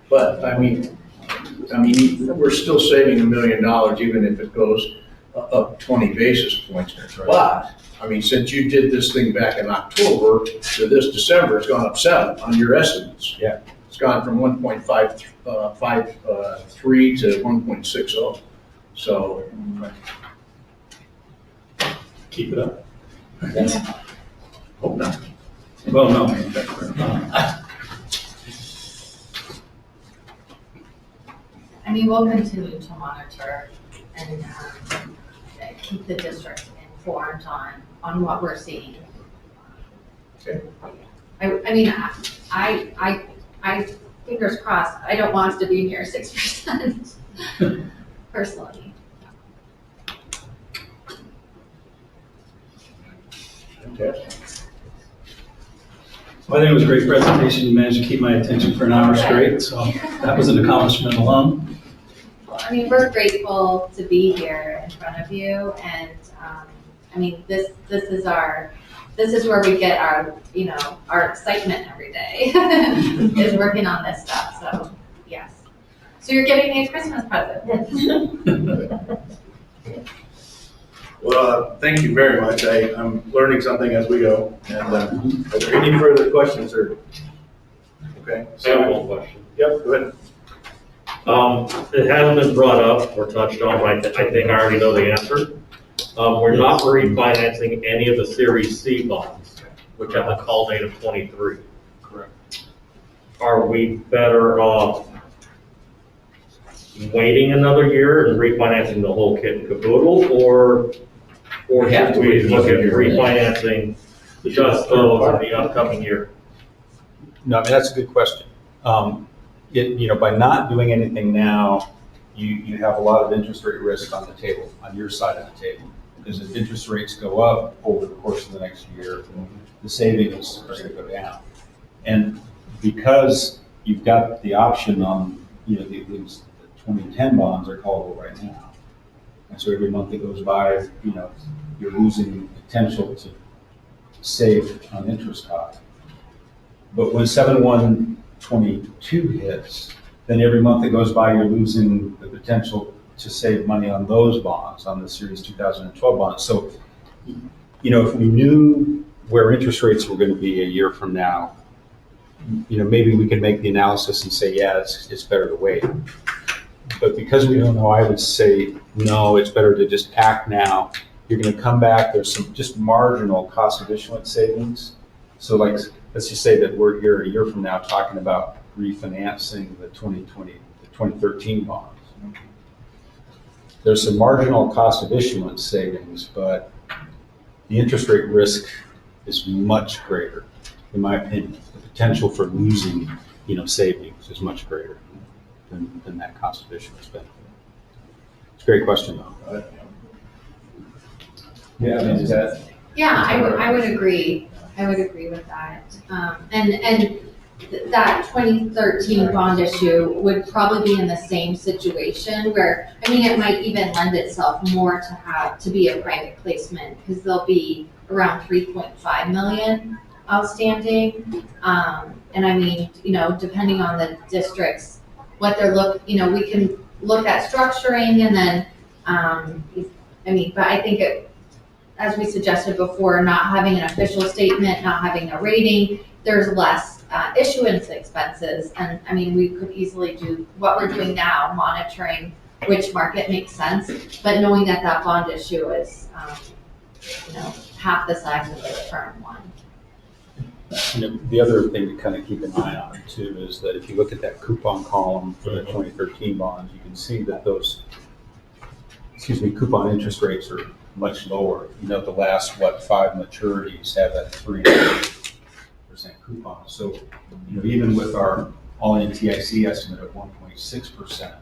But, we're still saving $1 million even if it goes up 20 basis points. But, since you did this thing back in October to this December, it's gone up 7 on your estimates. Yeah. It's gone from 1.53 to 1.60. So. Keep it up. Hope not. Well, no. We'll continue to monitor and keep the district informed on what we're seeing. Okay. I fingers crossed, I don't want us to be near 6% personally. Okay. Well, I think it was a great presentation. You managed to keep my attention for an hour straight, so that was an accomplishment alone. Well, we're grateful to be here in front of you, and this is where we get our excitement every day is working on this stuff. So yes. So you're giving me a Christmas present. Well, thank you very much. I'm learning something as we go. And are there any further questions or? Okay. I have one question. Yep, go ahead. It hasn't been brought up or touched on, but I think I already know the answer. We're not refinancing any of the Series C bonds, which have a call date of 23. Correct. Are we better off waiting another year and refinancing the whole kit and caboodle, or We have should to we wait look at another year. refinancing just those in the upcoming year? No, I mean, that's a good question. By not doing anything now, you have a lot of interest rate risk on the table, on your side of the table. Because if interest rates go up over the course of the next year, the savings are going to go down. And because you've got the option on, these 2010 bonds are callable right now. And so every month that goes by, you're losing potential to save on interest costs. But when 7/1/22 hits, then every month that goes by, you're losing the potential to save money on those bonds, on the Series 2012 bonds. So, if we knew where interest rates were going to be a year from now, maybe we could make the analysis and say, yeah, it's better to wait. But because we don't know, I would say, no, it's better to just act now. You're going to come back, there's some just marginal cost of issuance savings. So let's just say that we're here a year from now talking about refinancing the 2013 bonds. There's some marginal cost of issuance savings, but the interest rate risk is much greater, in my opinion. The potential for losing, savings is much greater than that cost of issuance benefit. It's a great question, though. Yeah, I mean, is that, Yeah, I would agree. I would agree with that. And that 2013 bond issue would probably be in the same situation where, it might even lend itself more to be a private placement because there'll be around 3.5 million outstanding. And depending on the districts, what they're we can look at structuring and then, but I think as we suggested before, not having an official statement, not having a rating, there's less issuance expenses. And we could easily do what we're doing now, monitoring which market makes sense, but knowing that bond issue is, half the size of the current one. The other thing to kind of keep an eye on too is that if you look at that coupon column for the 2013 bonds, you can see that those, coupon interest rates are much lower. The last, 5 maturities have that 3% coupon. So, even with our all-in TIC estimate of 1.6%,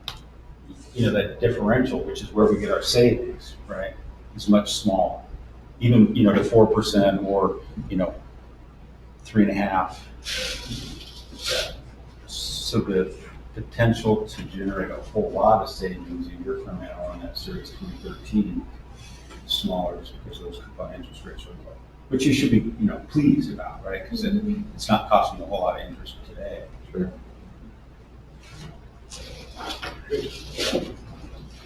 that differential, which is where we get our savings, right, is much smaller. Even, to 4% or, 3.5%. So the potential to generate a whole lot of savings a year from now on that Series 2013 is smaller just because those coupon interest rates are low, which you should be, pleased about, right? Because it's not costing a whole lot of interest today. Sure.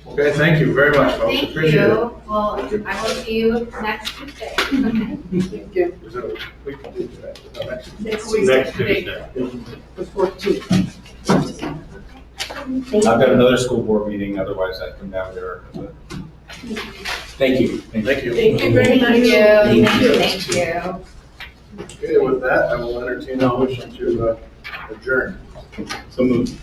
Okay, thank you very much, folks. Thank Appreciate it. you. Well, I will see you next Tuesday. Is it a week from Tuesday? No, next week. Next Tuesday. The 14th. I've got another school board meeting, otherwise I'd come down there. But thank you. Thank you. Thank you very much. Thank you. Okay, with that, I will entertain a motion to adjourn. So moved.